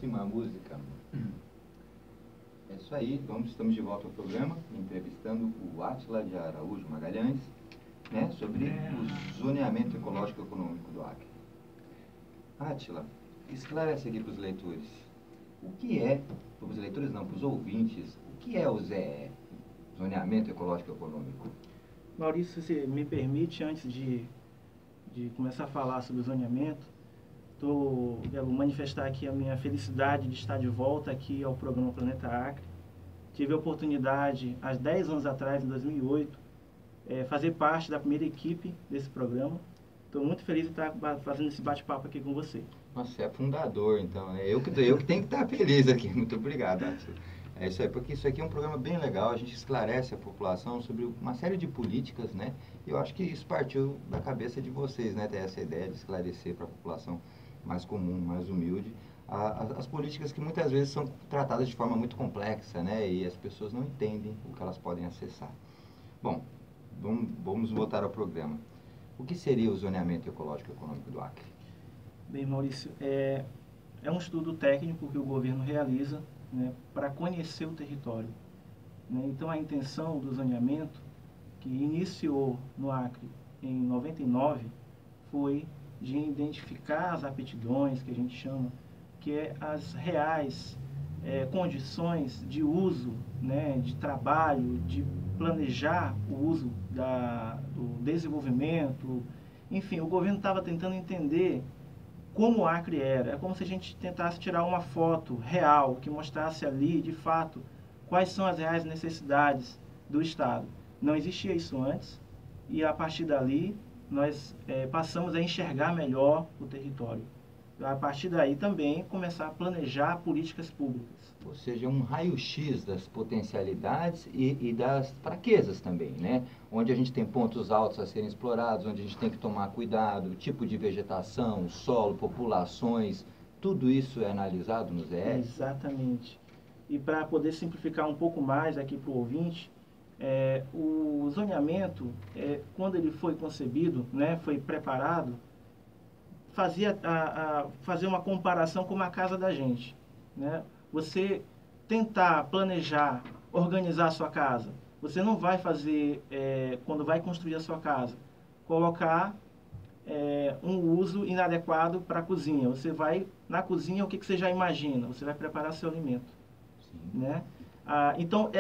Belíssima música. É isso aí, estamos de volta ao programa, entrevistando o Átila de Araújo Magalhães, né, sobre o zoneamento ecológico e econômico do Acre. Átila, esclarece aqui para os leitores. O que é, para os leitores não, para os ouvintes, o que é o ZE, zoneamento ecológico e econômico? Maurício, se me permite, antes de começar a falar sobre o zoneamento, quero manifestar aqui a minha felicidade de estar de volta aqui ao programa Planeta Acre. Tive a oportunidade, há 10 anos atrás, em 2008, fazer parte da primeira equipe desse programa. Estou muito feliz de estar fazendo esse bate-papo aqui com você. Nossa, você é fundador, então, né? Eu que tenho que estar feliz aqui. Muito obrigado, Átila. É isso aí, porque isso aqui é um programa bem legal, a gente esclarece a população sobre uma série de políticas, né? E eu acho que isso partiu da cabeça de vocês, né? Ter essa ideia de esclarecer para a população mais comum, mais humilde, as políticas que muitas vezes são tratadas de forma muito complexa, né? E as pessoas não entendem o que elas podem acessar. Bom, vamos voltar ao programa. O que seria o zoneamento ecológico e econômico do Acre? Bem, Maurício, é um estudo técnico que o governo realiza, né, para conhecer o território. Né? Então, a intenção do zoneamento, que iniciou no Acre em 99, foi de identificar as aptidões, que a gente chama, que é as reais condições de uso, né, de trabalho, de planejar o uso do desenvolvimento. Enfim, o governo estava tentando entender como o Acre era. É como se a gente tentasse tirar uma foto real, que mostrasse ali, de fato, quais são as reais necessidades do Estado. Não existia isso antes, e a partir dali nós passamos a enxergar melhor o território. A partir daí também começar a planejar políticas públicas. Ou seja, um raio-x das potencialidades e das fraquezas também, né? Onde a gente tem pontos altos a serem explorados, onde a gente tem que tomar cuidado, tipo de vegetação, solo, populações, tudo isso é analisado no ZE? Exatamente. E para poder simplificar um pouco mais aqui para o ouvinte, o zoneamento, quando ele foi concebido, né, foi preparado, fazer uma comparação com uma casa da gente, né? Você tentar planejar, organizar a sua casa. Você não vai fazer, quando vai construir a sua casa, colocar um uso inadequado para a cozinha. Você vai, na cozinha, o que você já imagina? Você vai preparar seu alimento. Né? Então,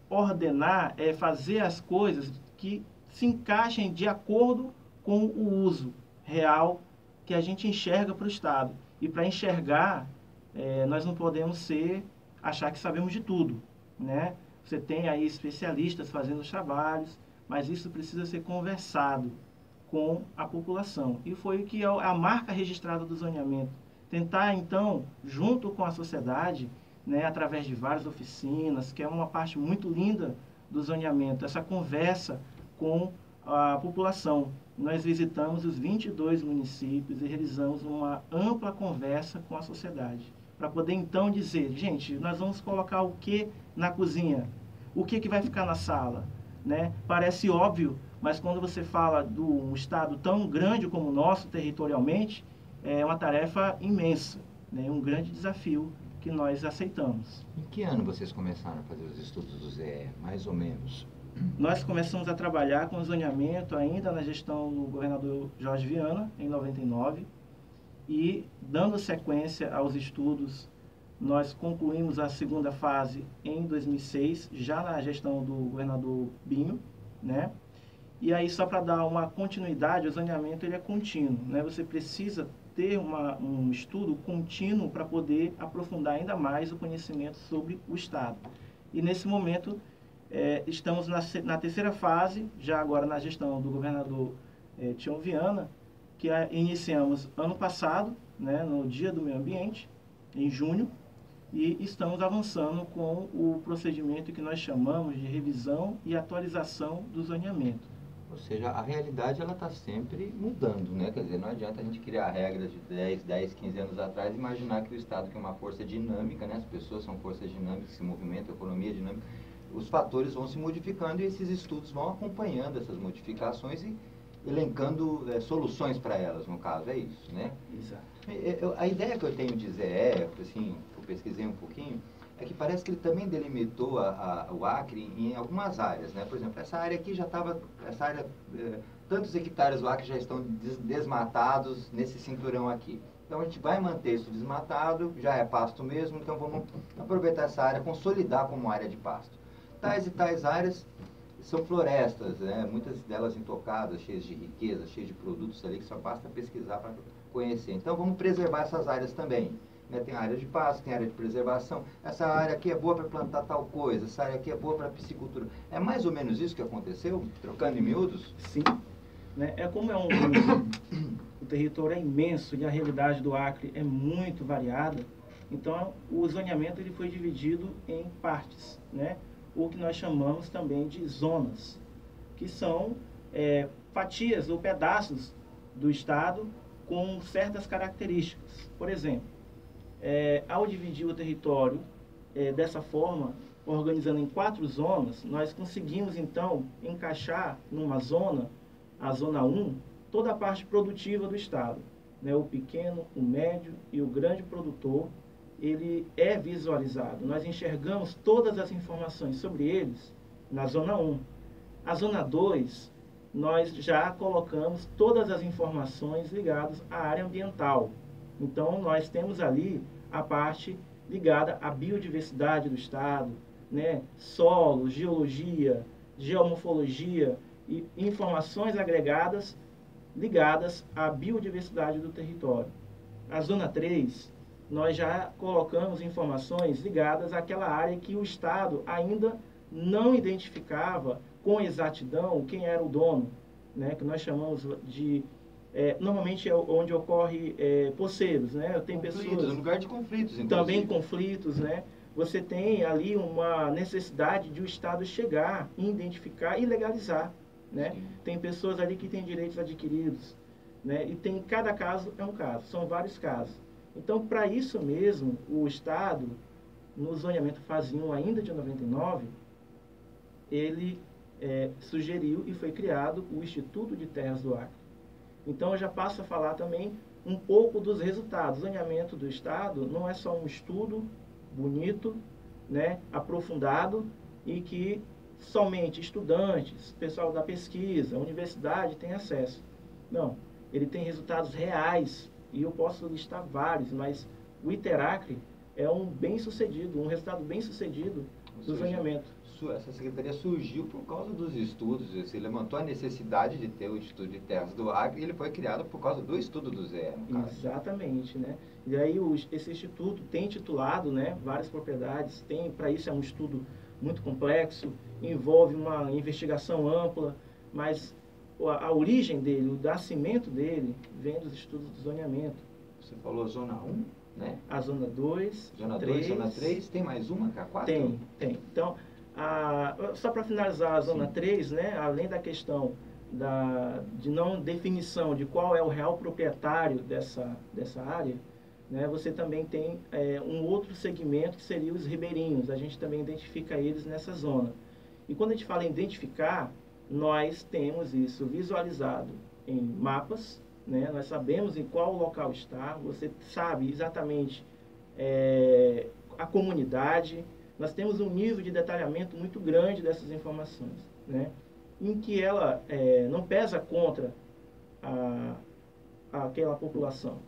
ordenar é fazer as coisas que se encaixem de acordo com o uso real que a gente enxerga para o Estado. E para enxergar, nós não podemos achar que sabemos de tudo, né? Você tem aí especialistas fazendo os trabalhos, mas isso precisa ser conversado com a população. E foi o que é a marca registrada do zoneamento. Tentar, então, junto com a sociedade, né, através de várias oficinas, que é uma parte muito linda do zoneamento, essa conversa com a população. Nós visitamos os 22 municípios e realizamos uma ampla conversa com a sociedade, para poder então dizer, gente, nós vamos colocar o que na cozinha? O que vai ficar na sala? Né? Parece óbvio, mas quando você fala de um estado tão grande como o nosso, territorialmente, é uma tarefa imensa, né? Um grande desafio que nós aceitamos. Em que ano vocês começaram a fazer os estudos do ZE, mais ou menos? Nós começamos a trabalhar com zoneamento ainda na gestão do governador Jorge Viana, em 99, e dando sequência aos estudos, nós concluímos a segunda fase em 2006, já na gestão do governador Binho, né? E aí, só para dar uma continuidade, o zoneamento ele é contínuo, né? Você precisa ter um estudo contínuo para poder aprofundar ainda mais o conhecimento sobre o Estado. E nesse momento, estamos na terceira fase, já agora na gestão do governador Tião Viana, que iniciamos ano passado, né, no Dia do Meio Ambiente, em junho, e estamos avançando com o procedimento que nós chamamos de revisão e atualização do zoneamento. Ou seja, a realidade ela está sempre mudando, né? Quer dizer, não adianta a gente criar regras de 10, 15 anos atrás e imaginar que o Estado, que é uma força dinâmica, né? As pessoas são forças dinâmicas, se movimentam, a economia é dinâmica, os fatores vão se modificando e esses estudos vão acompanhando essas modificações e elencando soluções para elas, no caso, é isso, né? Exato. A ideia que eu tenho de ZE, assim, eu pesquisei um pouquinho, é que parece que ele também delimitou o Acre em algumas áreas, né? Por exemplo, essa área aqui já estava, essa área, tantos hectares do Acre já estão desmatados nesse cinturão aqui. Então a gente vai manter isso desmatado, já é pasto mesmo, então vamos aproveitar essa área, consolidar como área de pasto. Tais e tais áreas são florestas, né? Muitas delas intocadas, cheias de riqueza, cheias de produtos ali que só basta pesquisar para conhecer. Então vamos preservar essas áreas também. Né? Tem área de pasto, tem área de preservação. Essa área aqui é boa para plantar tal coisa, essa área aqui é boa para piscicultura. É mais ou menos isso que aconteceu, trocando em miúdos? Sim. Né? É como o território é imenso e a realidade do Acre é muito variada, então o zoneamento ele foi dividido em partes, né? O que nós chamamos também de zonas, que são fatias ou pedaços do estado com certas características. Por exemplo, ao dividir o território dessa forma, organizando em 4 zonas, nós conseguimos então encaixar numa zona, a zona 1, toda a parte produtiva do estado, né? O pequeno, o médio e o grande produtor, ele é visualizado. Nós enxergamos todas as informações sobre eles na zona 1. A zona 2, nós já colocamos todas as informações ligadas à área ambiental. Então, nós temos ali a parte ligada à biodiversidade do estado, né? Solo, geologia, geomorfologia e informações agregadas ligadas à biodiversidade do território. A zona 3, nós já colocamos informações ligadas àquela área que o estado ainda não identificava com exatidão quem era o dono, né? Que nós chamamos de normalmente é onde ocorre poceiros, né? Tem conflitos, pessoas, um lugar de conflitos, inclusive. Também conflitos, né? Você tem ali uma necessidade de o Estado chegar, identificar e legalizar, né? Sim. Tem pessoas ali que têm direitos adquiridos, né? E tem, cada caso é um caso, são vários casos. Então, para isso mesmo, o Estado, no zoneamento fase 1 ainda de 99, ele sugeriu e foi criado o Instituto de Terras do Acre. Então, eu já passo a falar também um pouco dos resultados. O zoneamento do Estado não é só um estudo bonito, né, aprofundado, e que somente estudantes, pessoal da pesquisa, universidade tem acesso. Não, ele tem resultados reais, e eu posso listar vários, mas o Iteracre é um resultado bem sucedido do zoneamento. Essa secretaria surgiu por causa dos estudos, você levantou a necessidade de ter o Instituto de Terras do Acre e ele foi criado por causa do estudo do ZE, no caso. Exatamente, né? E aí esse instituto tem titulado, né, várias propriedades, para isso é um estudo muito complexo, envolve uma investigação ampla, mas a origem dele, o nascimento dele, vem dos estudos do zoneamento. Você falou zona 1, né? A zona 2, zona 3, 2, zona 3, tem mais uma, K4? Tem. Então, só para finalizar a zona Sim. 3, né, além da questão de não definição de qual é o real proprietário dessa área, né, você também tem um outro segmento que seria os ribeirinhos. A gente também identifica eles nessa zona. E quando a gente fala em identificar, nós temos isso visualizado em mapas, né, nós sabemos em qual local está, você sabe exatamente a comunidade. Nós temos um nível de detalhamento muito grande dessas informações, né? Em que ela não pesa contra aquela população.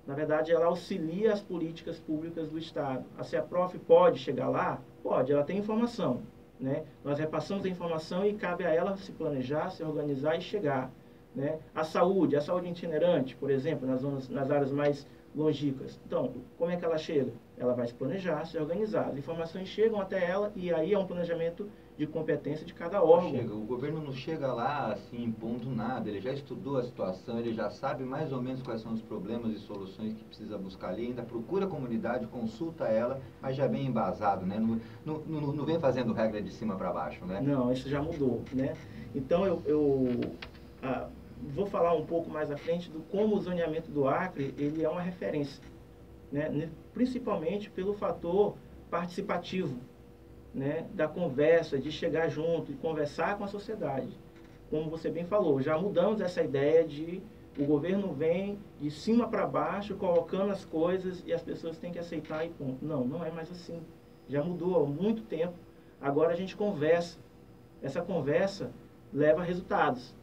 Na verdade, ela auxilia as políticas públicas do Estado. A CEAPROF pode chegar lá? Pode, ela tem informação, né? Nós repassamos a informação e cabe a ela se planejar, se organizar e chegar, né? A saúde itinerante, por exemplo, nas áreas mais longínquas. Então, como é que ela chega? Ela vai se planejar, se organizar. As informações chegam até ela e aí é um planejamento de competência de cada órgão. O governo não chega lá assim impondo nada, ele já estudou a situação, ele já sabe mais ou menos quais são os problemas e soluções que precisa buscar ali, ainda procura a comunidade, consulta ela, mas já vem embasado, né? Não vem fazendo regra de cima para baixo, né? Não, isso já mudou, né? Então eu vou falar um pouco mais à frente do como o zoneamento do Acre ele é uma referência, né? Principalmente pelo fator participativo, né? Da conversa, de chegar junto e conversar com a sociedade. Como você bem falou, já mudamos essa ideia de O governo vem de cima para baixo, colocando as coisas e as pessoas têm que aceitar e ponto. Não, não é mais assim. Já mudou há muito tempo. Agora a gente conversa. Essa conversa leva a resultados,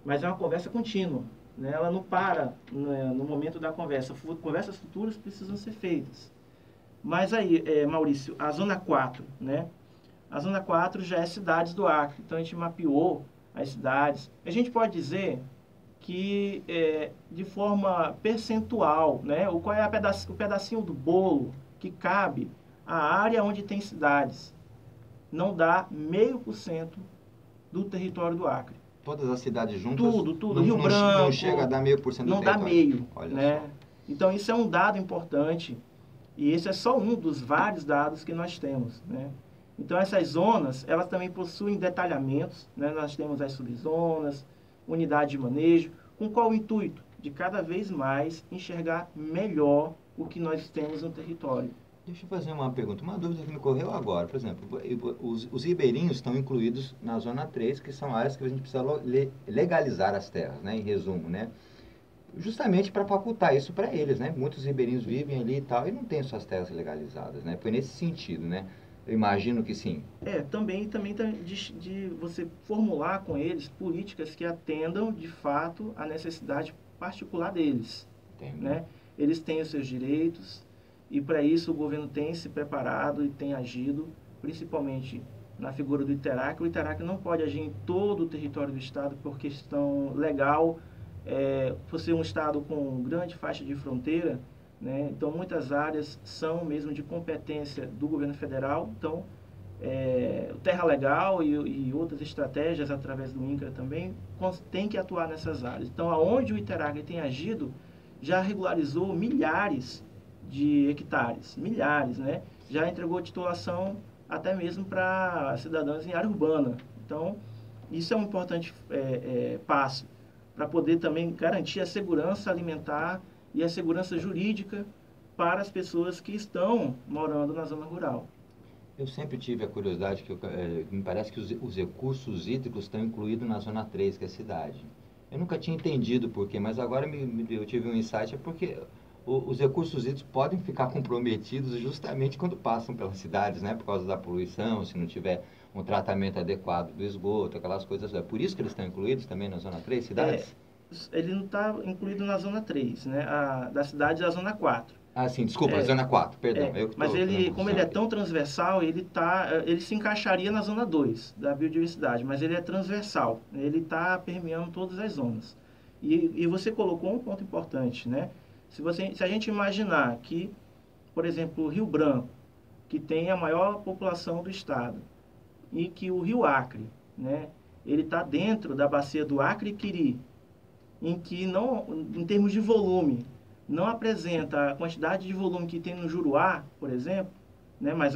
mas é uma conversa contínua, né? Ela não para, né, no momento da conversa. Conversas futuras precisam ser feitas. Mas aí, Maurício, a Zona 4, né? A Zona 4 já é cidades do Acre, então a gente mapeou as cidades. A gente pode dizer que, de forma percentual, né? Qual é o pedacinho do bolo que cabe à área onde tem cidades? Não dá 0,5% do território do Acre. Todas as cidades juntas? Tudo. Rio Branco. Não chega a dar 0,5% do não território? Não dá meio. Olha né? só. Então, isso é um dado importante. E esse é só um dos vários dados que nós temos, né? Então, essas zonas, elas também possuem detalhamentos, né? Nós temos as subzonas, unidade de manejo, com qual o intuito? De cada vez mais enxergar melhor o que nós temos no território. Deixa eu fazer uma pergunta, uma dúvida que me ocorreu agora. Por exemplo, os ribeirinhos estão incluídos na Zona 3, que são áreas que a gente precisa legalizar as terras, né? Em resumo, né? Justamente para facultar isso para eles, né? Muitos ribeirinhos vivem ali e tal, e não têm suas terras legalizadas, né? Foi nesse sentido, né? Eu imagino que sim. Também de você formular com eles políticas que atendam, de fato, à necessidade particular deles. Entendi. Né? Eles têm os seus direitos, e para isso o governo tem se preparado e tem agido, principalmente na figura do ITERAC. O ITERAC não pode agir em todo o território do Estado por questão legal, por ser um Estado com grande faixa de fronteira, né? Então, muitas áreas são mesmo de competência do governo federal. Então, o Terra Legal e outras estratégias através do INCRA também tem que atuar nessas áreas. Então, aonde o ITERAC tem agido, já regularizou milhares de hectares, milhares, né? Já entregou titulação até mesmo para cidadãos em área urbana. Então, isso é um importante passo para poder também garantir a segurança alimentar e a segurança jurídica para as pessoas que estão morando na zona rural. Eu sempre tive a curiosidade, me parece que os recursos hídricos estão incluídos na Zona 3, que é a cidade. Eu nunca tinha entendido por quê, mas agora eu tive um insight, porque os recursos hídricos podem ficar comprometidos justamente quando passam pelas cidades, né? Por causa da poluição, se não tiver um tratamento adequado do esgoto, aquelas coisas. É por isso que eles estão incluídos também na Zona 3, cidades? Ele não está incluído na Zona 3, né? Da cidade é a Zona 4. Ah, sim, desculpa, Zona 4, perdão. Mas como ele é tão transversal, ele se encaixaria na Zona 2 da biodiversidade, mas ele é transversal, ele está permeando todas as zonas. E você colocou um ponto importante, né? Se a gente imaginar que, por exemplo, o Rio Branco, que tem a maior população do estado, e que o Rio Acre, né, ele está dentro da bacia do Acre-Quiri, em que em termos de volume, não apresenta a quantidade de volume que tem no Juruá, por exemplo, né, mas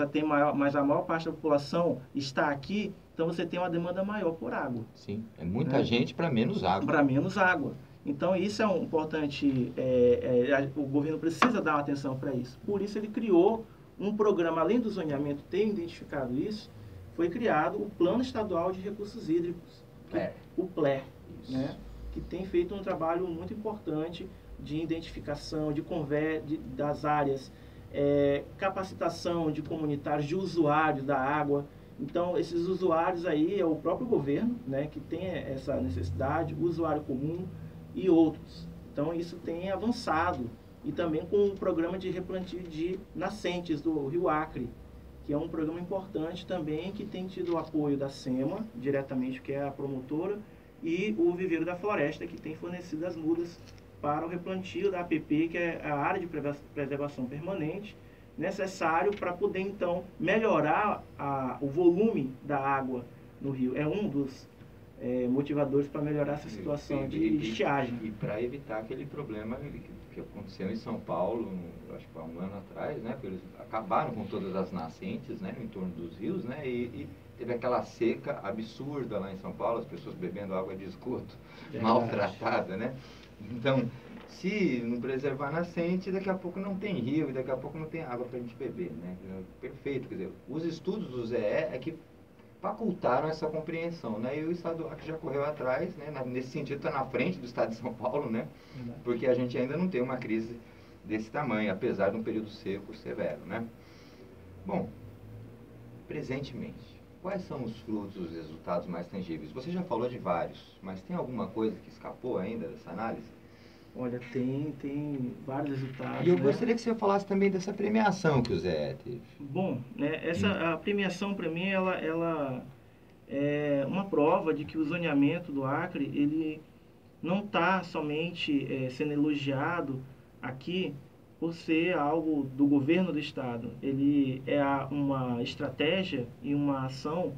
a maior parte da população está aqui, então você tem uma demanda maior por água. Sim, é muita gente para menos água. Para menos água. Então, isso é um importante, o governo precisa dar uma atenção para isso. Por isso, ele criou um programa, além do zoneamento ter identificado isso, foi criado o Plano Estadual de Recursos Hídricos, o PLER, né, que tem feito um trabalho muito importante de identificação, das áreas, capacitação de comunitários, de usuários da água. Então, esses usuários aí é o próprio governo, né, que tem essa necessidade, o usuário comum e outros. Então, isso tem avançado. E também com o programa de replantio de nascentes do Rio Acre, que é um programa importante também, que tem tido o apoio da SEMA, diretamente, que é a promotora, e o Viveiro da Floresta, que tem fornecido as mudas para o replantio da APP, que é a Área de Preservação Permanente, necessário para poder, então, melhorar o volume da água no rio. É um dos motivadores para melhorar essa situação de estiagem. E para evitar aquele problema que aconteceu em São Paulo, acho que há um ano atrás, né? Porque eles acabaram com todas as nascentes, né, em torno dos rios, né? E teve aquela seca absurda lá em São Paulo, as pessoas bebendo água de esgoto maltratada, né? Então, se não preservar a nascente, daqui a pouco não tem rio e daqui a pouco não tem água para a gente beber, né? Perfeito, quer dizer, os estudos do ZE é que facultaram essa compreensão, né? E o Estado do Acre já correu atrás, né? Nesse sentido está na frente do Estado de São Paulo, né? Porque a gente ainda não tem uma crise desse tamanho, apesar de um período seco severo, né? Bom, presentemente, quais são os frutos, os resultados mais tangíveis? Você já falou de vários, mas tem alguma coisa que escapou ainda dessa análise? Olha, tem vários resultados. E eu né? gostaria que você falasse também dessa premiação que o Zé teve. Bom, né, a premiação para mim ela é uma prova de que o zoneamento do Acre ele não está somente sendo elogiado aqui por ser algo do governo do estado. Ele é uma estratégia e uma ação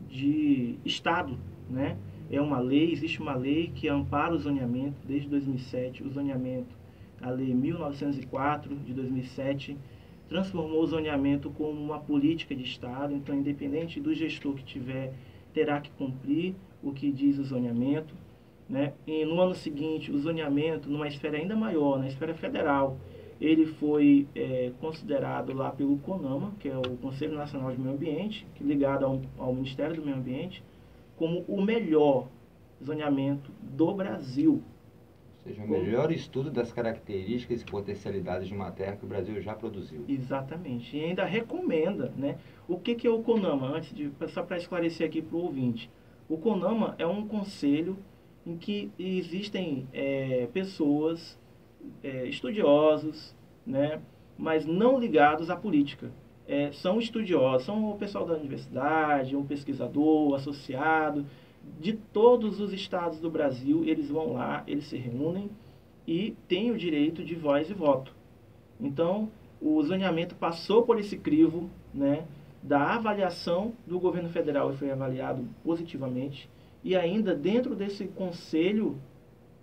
de estado, né? É uma lei, existe uma lei que ampara o zoneamento desde 2007, o zoneamento, a lei 1904 de 2007, transformou o zoneamento como uma política de estado, então independente do gestor que tiver, terá que cumprir o que diz o zoneamento, né? E no ano seguinte, o zoneamento, numa esfera ainda maior, na esfera federal, ele foi considerado lá pelo CONAMA, que é o Conselho Nacional de Meio Ambiente, que é ligado ao Ministério do Meio Ambiente, como o melhor zoneamento do Brasil. Ou seja, o melhor estudo das características e potencialidades de uma terra que o Brasil já produziu. Exatamente. E ainda recomenda, né? O que é o CONAMA? Só para esclarecer aqui para o ouvinte. O CONAMA é um conselho em que existem pessoas, estudiosos, né? Mas não ligados à política. São estudiosos, são o pessoal da universidade, um pesquisador, associado, de todos os estados do Brasil, eles vão lá, eles se reúnem e têm o direito de voz e voto. Então, o zoneamento passou por esse crivo, né, da avaliação do governo federal e foi avaliado positivamente. E ainda dentro desse conselho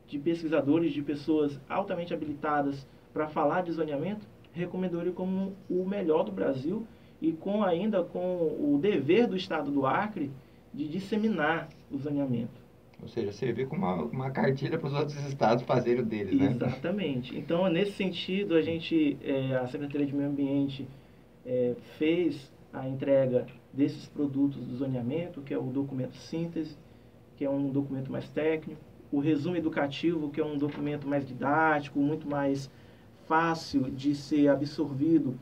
de pesquisadores, de pessoas altamente habilitadas para falar de zoneamento, recomendou ele como o melhor do Brasil e ainda com o dever do estado do Acre de disseminar o zoneamento. Ou seja, servir como uma cartilha para os outros estados fazerem o deles, né? Exatamente. Então, nesse sentido, a Secretaria de Meio Ambiente fez a entrega desses produtos do zoneamento, que é o documento síntese, que é um documento mais técnico, o resumo educativo, que é um documento mais didático, muito mais fácil de ser absorvido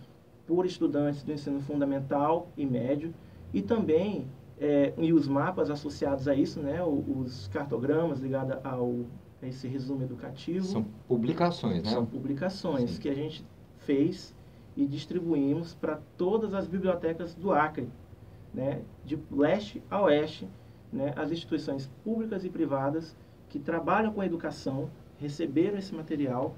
por estudantes do ensino fundamental e médio, e também e os mapas associados a isso, né, os cartogramas ligados a esse resumo educativo. São publicações, né? São publicações Sim. que a gente fez e distribuímos para todas as bibliotecas do Acre, né, de leste a oeste, né, as instituições públicas e privadas que trabalham com a educação receberam esse material.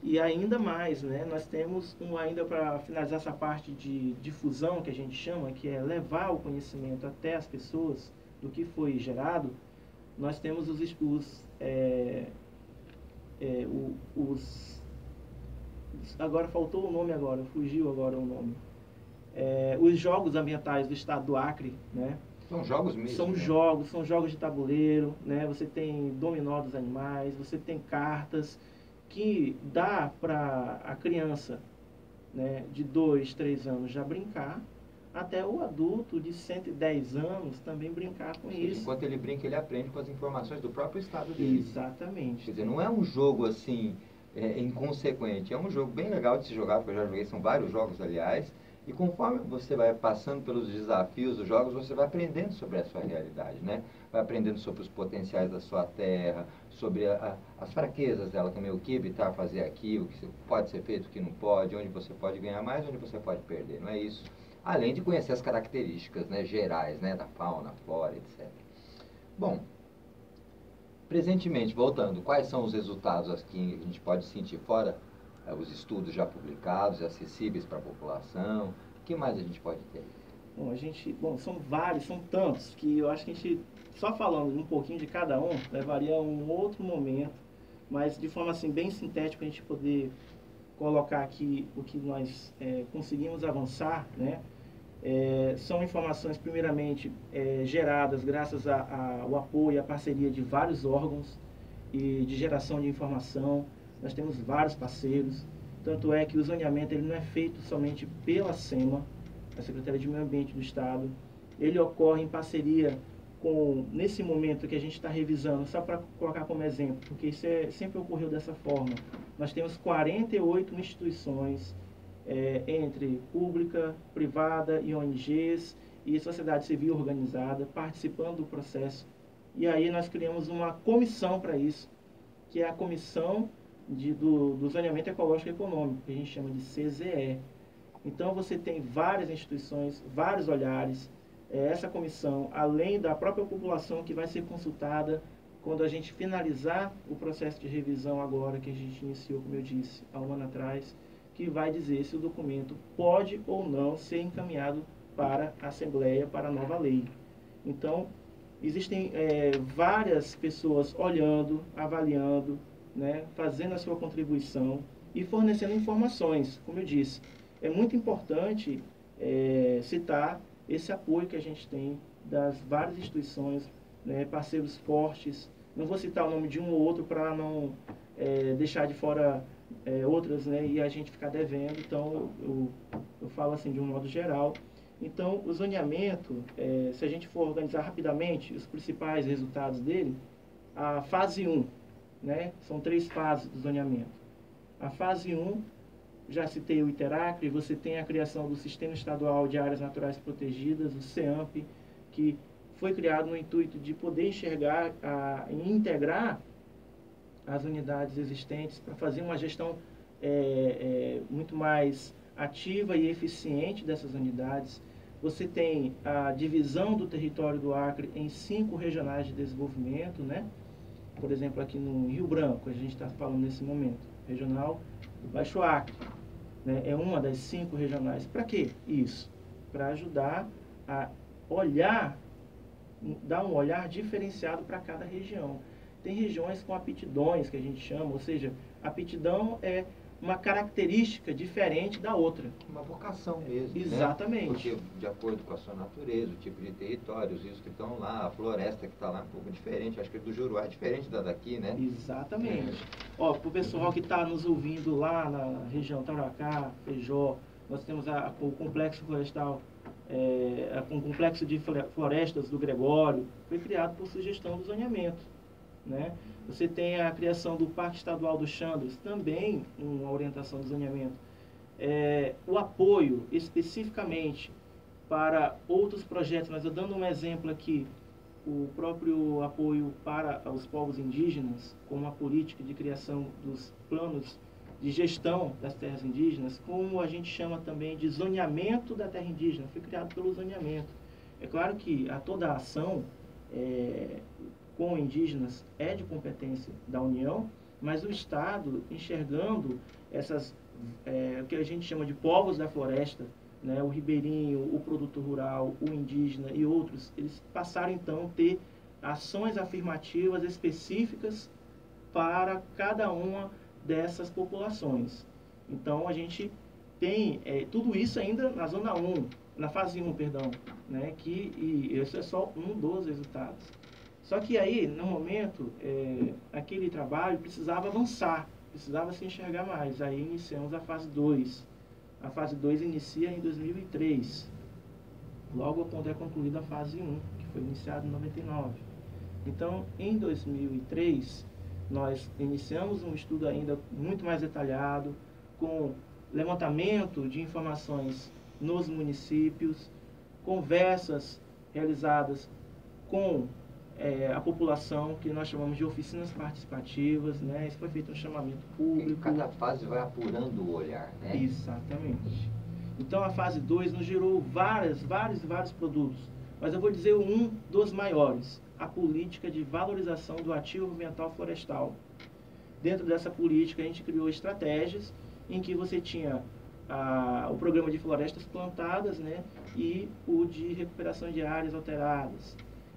E ainda mais, né, nós temos ainda para finalizar essa parte de difusão que a gente chama, que é levar o conhecimento até as pessoas do que foi gerado, nós temos agora faltou o nome agora, fugiu agora o nome. Os jogos ambientais do estado do Acre, né? São jogos mesmo? São jogos de tabuleiro, né? Você tem dominó dos animais, você tem cartas que dá para a criança, né, de 2, 3 anos já brincar, até o adulto de 110 anos também brincar com isso. Enquanto ele brinca, ele aprende com as informações do próprio estado dele. Exatamente. Quer dizer, não é um jogo assim inconsequente, é um jogo bem legal de se jogar, porque eu já joguei, são vários jogos, aliás, e conforme você vai passando pelos desafios dos jogos, você vai aprendendo sobre a sua realidade, né? Vai aprendendo sobre os potenciais da sua terra, sobre as fraquezas dela também, o que evitar fazer aqui, o que pode ser feito, o que não pode, onde você pode ganhar mais, onde você pode perder, não é isso? Além de conhecer as características, né, gerais, né, da fauna, flora, etc. Bom, presentemente, voltando, quais são os resultados que a gente pode sentir fora os estudos já publicados, acessíveis para a população? O que mais a gente pode ter? Bom, são vários, são tantos, que eu acho que a gente, só falando um pouquinho de cada um, levaria a um outro momento, mas de forma assim, bem sintética, a gente poder colocar aqui o que nós conseguimos avançar, né? São informações, primeiramente, geradas graças ao apoio e à parceria de vários órgãos e de geração de informação. Nós temos vários parceiros, tanto é que o zoneamento ele não é feito somente pela SEMA, a Secretaria de Meio Ambiente do Estado, ele ocorre em parceria com, nesse momento que a gente está revisando, só para colocar como exemplo, porque isso sempre ocorreu dessa forma, nós temos 48 instituições, entre pública, privada e ONGs e sociedade civil organizada, participando do processo. E aí nós criamos uma comissão para isso, que é a Comissão do Zoneamento Ecológico e Econômico, que a gente chama de CZE. Então você tem várias instituições, vários olhares, essa comissão, além da própria população que vai ser consultada quando a gente finalizar o processo de revisão agora, que a gente iniciou, como eu disse, há um ano atrás, que vai dizer se o documento pode ou não ser encaminhado para a Assembleia, para a nova lei. Então, existem várias pessoas olhando, avaliando, né, fazendo a sua contribuição e fornecendo informações, como eu disse. É muito importante citar esse apoio que a gente tem das várias instituições, né, parceiros fortes. Não vou citar o nome de um ou outro para não deixar de fora outras, né, e a gente ficar devendo. Então, eu falo assim de um modo geral. Então, o zoneamento, se a gente for organizar rapidamente os principais resultados dele, a fase 1, né, são 3 fases do zoneamento. A fase 1, já citei o ITERACRE, você tem a criação do Sistema Estadual de Áreas Naturais Protegidas, o SEAMP, que foi criado no intuito de poder enxergar e integrar as unidades existentes para fazer uma gestão muito mais ativa e eficiente dessas unidades. Você tem a divisão do território do Acre em 5 regionais de desenvolvimento, né? Por exemplo, aqui no Rio Branco, a gente está falando nesse momento, regional do Baixo Acre, né? É uma das 5 regionais. Para quê isso? Para ajudar a olhar, dar um olhar diferenciado para cada região. Tem regiões com aptidões, que a gente chama, ou seja, aptidão é uma característica diferente da outra. Uma vocação mesmo. Exatamente. Né? Porque, de acordo com a sua natureza, o tipo de território, os rios que estão lá, a floresta que está lá é um pouco diferente. Acho que a do Juruá é diferente da daqui, né? Exatamente. Ó, para o pessoal que está nos ouvindo lá na região Tarauacá, Feijó, nós temos o complexo florestal, o complexo de florestas do Gregório, foi criado por sugestão do zoneamento. Né? Você tem a criação do Parque Estadual do Xandres, também uma orientação do zoneamento. O apoio especificamente para outros projetos, mas eu dando um exemplo aqui, o próprio apoio para os povos indígenas, como a política de criação dos planos de gestão das terras indígenas, como a gente chama também de zoneamento da terra indígena, foi criado pelo zoneamento. É claro que toda a ação com indígenas é de competência da União, mas o Estado, enxergando o que a gente chama de povos da floresta, né, o ribeirinho, o produtor rural, o indígena e outros, eles passaram então a ter ações afirmativas específicas para cada uma dessas populações. Então a gente tem tudo isso ainda na zona 1, na fase 1, perdão, né, e isso é só um dos resultados. Só que aí, no momento, aquele trabalho precisava avançar, precisava se enxergar mais. Aí iniciamos a fase 2. A fase 2 inicia em 2003, logo quando é concluída a fase 1, que foi iniciada em 99. Então, em 2003, nós iniciamos um estudo ainda muito mais detalhado, com levantamento de informações nos municípios, conversas realizadas com a população, que nós chamamos de oficinas participativas, né? Isso foi feito um chamamento público. Cada fase vai apurando o olhar, né? Exatamente. Então a fase 2 nos gerou vários produtos, mas eu vou dizer um dos maiores, a política de valorização do ativo ambiental florestal. Dentro dessa política a gente criou estratégias em que você tinha o programa de florestas plantadas, né? E o de recuperação de áreas alteradas.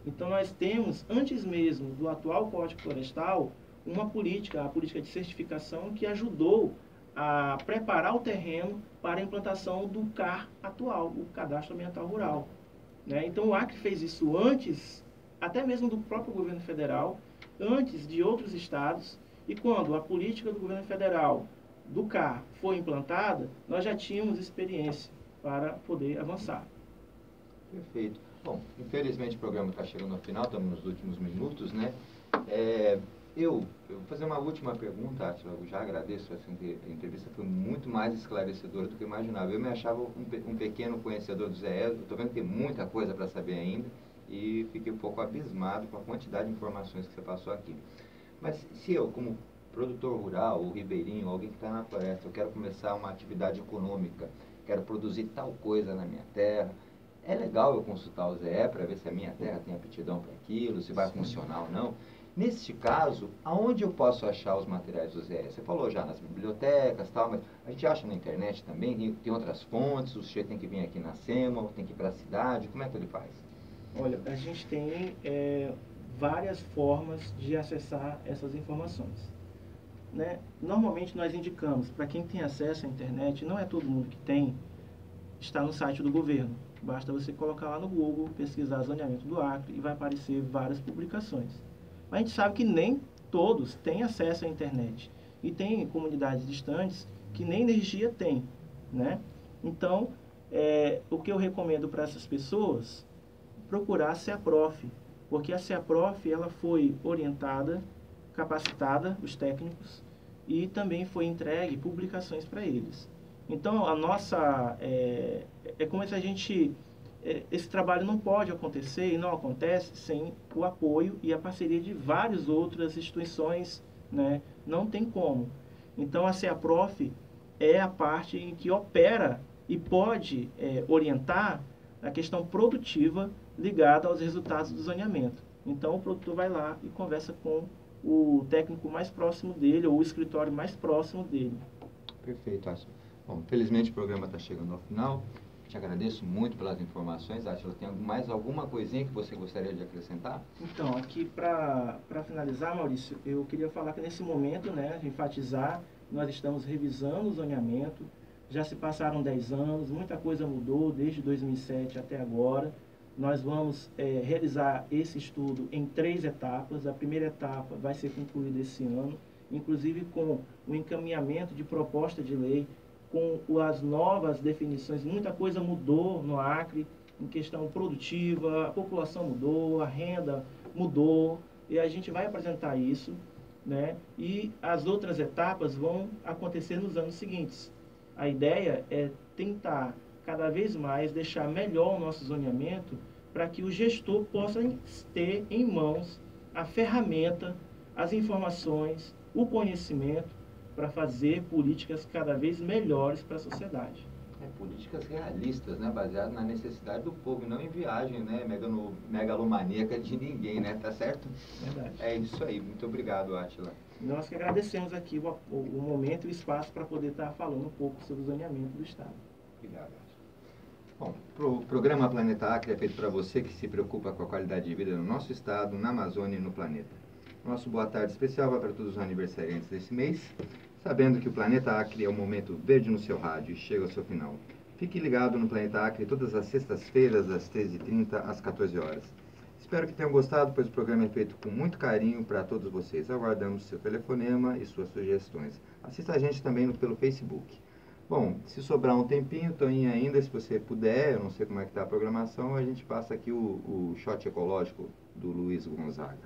Então, nós temos, antes mesmo do atual Código Florestal, uma política, a política de certificação, que ajudou a preparar o terreno para a implantação do CAR atual, o Cadastro Ambiental Rural. Né? Então, o Acre fez isso antes, até mesmo do próprio governo federal, antes de outros estados, e quando a política do governo federal, do CAR, foi implantada, nós já tínhamos experiência para poder avançar. Perfeito. Bom, infelizmente o programa está chegando ao final, estamos nos últimos minutos, né? Eu vou fazer uma última pergunta, Átila. Eu já agradeço, essa entrevista foi muito mais esclarecedora do que eu imaginava. Eu me achava um pequeno conhecedor do Zé Hélio, estou vendo que tem muita coisa para saber ainda, e fiquei um pouco abismado com a quantidade de informações que você passou aqui. Mas se eu, como produtor rural, ou ribeirinho, alguém que está na floresta, eu quero começar uma atividade econômica, quero produzir tal coisa na minha terra, é legal eu consultar o ZE para ver se a minha terra tem aptidão para aquilo, se vai funcionar ou não. Neste caso, aonde eu posso achar os materiais do ZE? Você falou já nas bibliotecas, tal, mas a gente acha na internet também, tem outras fontes, o sujeito tem que vir aqui na SEMA, tem que ir para a cidade, como é que ele faz? Olha, a gente tem várias formas de acessar essas informações. Né? Normalmente nós indicamos, para quem tem acesso à internet, não é todo mundo que tem, está no site do governo. Basta você colocar lá no Google, pesquisar zoneamento do Acre e vai aparecer várias publicações. Mas a gente sabe que nem todos têm acesso à internet. E tem comunidades distantes que nem energia tem. Né? Então, o que eu recomendo para essas pessoas, procurar a CEAPROF. Porque a CEAPROF ela foi orientada, capacitada, os técnicos, e também foi entregue publicações para eles. Então, a nossa... é como se a gente... esse trabalho não pode acontecer e não acontece sem o apoio e a parceria de várias outras instituições, né? Não tem como. Então, a CEAPROF é a parte em que opera e pode orientar a questão produtiva ligada aos resultados do zoneamento. Então, o produtor vai lá e conversa com o técnico mais próximo dele ou o escritório mais próximo dele. Perfeito, Átila. Bom, felizmente o programa está chegando ao final. Te agradeço muito pelas informações. Átila, tem mais alguma coisinha que você gostaria de acrescentar? Então, aqui para finalizar, Maurício, eu queria falar que nesse momento, né, de enfatizar, nós estamos revisando o zoneamento. Já se passaram 10 anos, muita coisa mudou desde 2007 até agora. Nós vamos realizar esse estudo em 3 etapas. A primeira etapa vai ser concluída esse ano, inclusive com o encaminhamento de proposta de lei, com as novas definições. Muita coisa mudou no Acre, em questão produtiva, a população mudou, a renda mudou, e a gente vai apresentar isso, né? E as outras etapas vão acontecer nos anos seguintes. A ideia é tentar cada vez mais deixar melhor o nosso zoneamento para que o gestor possa ter em mãos a ferramenta, as informações, o conhecimento para fazer políticas cada vez melhores para a sociedade. Políticas realistas, né, baseadas na necessidade do povo, não em viagem, né, megalomaníaca de ninguém, né, tá certo? Verdade. É isso aí, muito obrigado, Átila. Nós que agradecemos aqui o momento e o espaço para poder estar falando um pouco sobre o zoneamento do Estado. Obrigado, Átila. Bom, o programa Planeta Acre é feito para você que se preocupa com a qualidade de vida no nosso estado, na Amazônia e no planeta. Nosso boa tarde especial vai para todos os aniversariantes desse mês, sabendo que o Planeta Acre é o momento verde no seu rádio e chega ao seu final. Fique ligado no Planeta Acre todas as sextas-feiras, das 13h30 às 14 horas. Espero que tenham gostado, pois o programa é feito com muito carinho para todos vocês. Aguardamos seu telefonema e suas sugestões. Assista a gente também pelo Facebook. Bom, se sobrar um tempinho, Toninho, ainda, se você puder, eu não sei como é que está a programação, a gente passa aqui o shot ecológico do Luiz Gonzaga.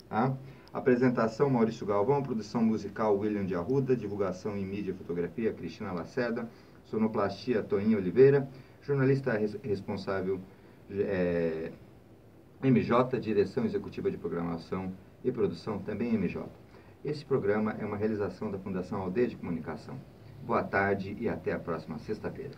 Tá? Apresentação, Maurício Galvão. Produção musical, William de Arruda. Divulgação em mídia e fotografia, Cristina Lacerda. Sonoplastia, Toninho Oliveira. Jornalista responsável, MJ. Direção Executiva de Programação e Produção, também MJ. Esse programa é uma realização da Fundação Aldeia de Comunicação. Boa tarde e até a próxima sexta-feira.